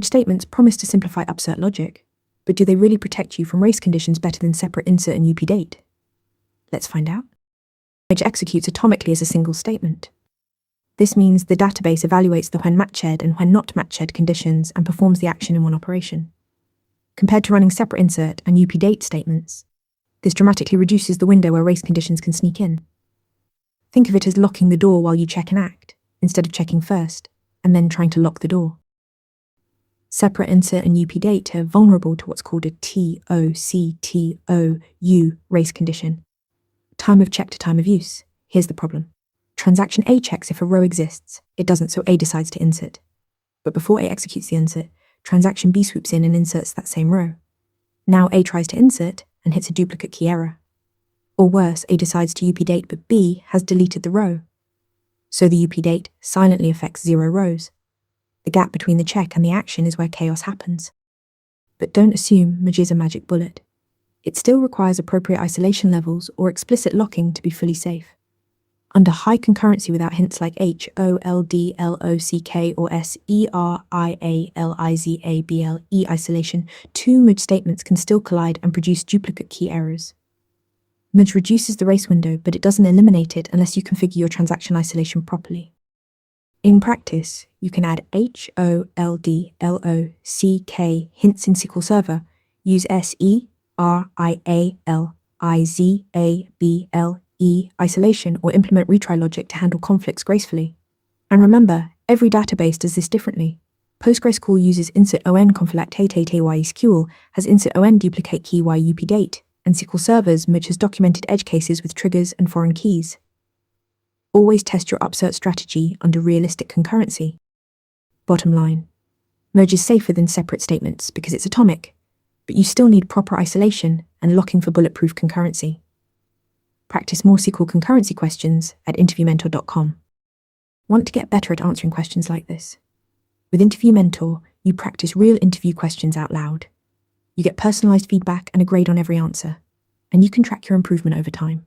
Merge statements promise to simplify upsert logic, but do they really protect you from race conditions better than separate insert and update? Let's find out. Merge executes atomically as a single statement. This means the database evaluates the when matched and when not matched conditions and performs the action in one operation. Compared to running separate insert and update statements, this dramatically reduces the window where race conditions can sneak in. Think of it as locking the door while you check an act, instead of checking first, and then trying to lock the door. Separate insert and update are vulnerable to what's called a TOCTOU race condition. Time of check to time of use. Here's the problem. Transaction A checks if a row exists. It doesn't, so A decides to insert. But before A executes the insert, transaction B swoops in and inserts that same row. Now A tries to insert and hits a duplicate key error. Or worse, A decides to update, but B has deleted the row. So the update silently affects 0 rows. The gap between the check and the action is where chaos happens. But don't assume merge is a magic bullet. It still requires appropriate isolation levels or explicit locking to be fully safe. Under high concurrency without hints like HOLDLOCK or SERIALIZABLE isolation, two merge statements can still collide and produce duplicate key errors. Merge reduces the race window, but it doesn't eliminate it unless you configure your transaction isolation properly. In practice, you can add HOLDLOCK hints in SQL Server, use SERIALIZABLE isolation, or implement retry logic to handle conflicts gracefully. And remember, every database does this differently. PostgreSQL uses insert on conflictate MySQL has insert on duplicate key update, and SQL Server's merge has documented edge cases with triggers and foreign keys. Always test your upsert strategy under realistic concurrency. Bottom line, merge is safer than separate statements because it's atomic, but you still need proper isolation and locking for bulletproof concurrency. Practice more SQL concurrency questions at interviewmentor.com. Want to get better at answering questions like this? With Interview Mentor, you practice real interview questions out loud. You get personalized feedback and a grade on every answer, and you can track your improvement over time.